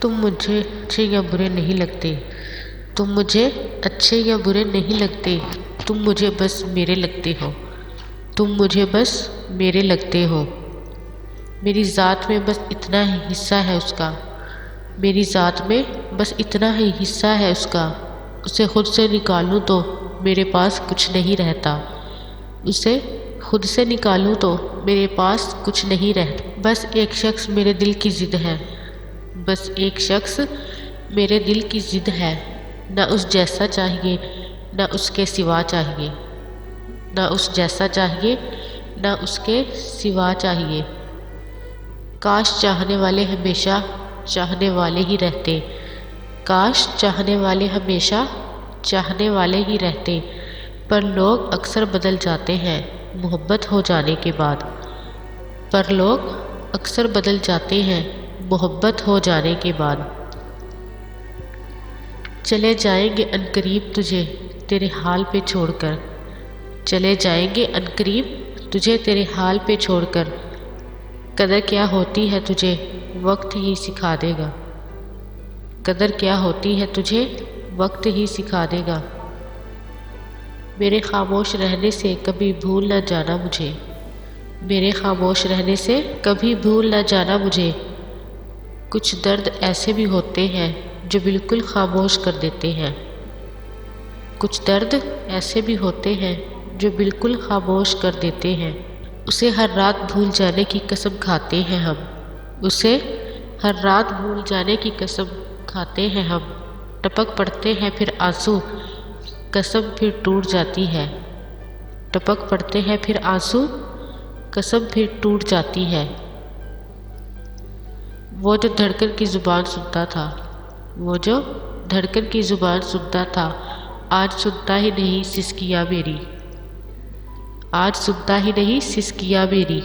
तुम मुझे अच्छे या बुरे नहीं लगते। तुम मुझे अच्छे या बुरे नहीं लगते। तुम मुझे बस मेरे लगते हो। तुम मुझे बस मेरे लगते हो। मेरी ज़ात में बस इतना ही हिस्सा है उसका। मेरी ज़ात में बस इतना ही हिस्सा है उसका। उसे खुद से निकालूं तो मेरे पास कुछ नहीं रहता। उसे खुद से निकालूं तो मेरे पास कुछ नहीं रहता। बस एक शख्स मेरे दिल की ज़िद है। बस एक शख्स मेरे दिल की ज़िद है। न उस जैसा चाहिए न उसके सिवा चाहिए। न उस जैसा चाहिए न उसके सिवा चाहिए। काश चाहने वाले हमेशा चाहने वाले ही रहते। काश चाहने वाले हमेशा चाहने वाले ही रहते। पर लोग अक्सर बदल जाते हैं मोहब्बत हो जाने के बाद। पर लोग अक्सर बदल जाते हैं मोहब्बत हो जाने के बाद। चले जाएंगे अनकरीब तुझे तेरे हाल पे छोड़कर। चले जाएंगे अनकरीब तुझे तेरे हाल पे छोड़कर। कदर क्या होती है तुझे वक्त ही सिखा देगा। कदर क्या होती है तुझे वक्त ही सिखा देगा। मेरे खामोश रहने से कभी भूल न जाना मुझे। मेरे खामोश रहने से कभी भूल न जाना मुझे। कुछ दर्द ऐसे भी होते हैं जो बिल्कुल खामोश कर देते हैं। कुछ दर्द ऐसे भी होते हैं जो बिल्कुल खामोश कर देते हैं। उसे हर रात भूल जाने की कसम खाते हैं हम। उसे हर रात भूल जाने की कसम खाते हैं हम। टपक पड़ते हैं फिर आंसू कसम फिर टूट जाती है। टपक पड़ते हैं फिर आंसू कसम फिर टूट जाती है। वो जो धड़कन की ज़ुबान सुनता था। वो जो धड़कन की ज़ुबान सुनता था आज सुनता ही नहीं सिसकियाँ मेरी। आज सुनता ही नहीं सिसकियाँ मेरी।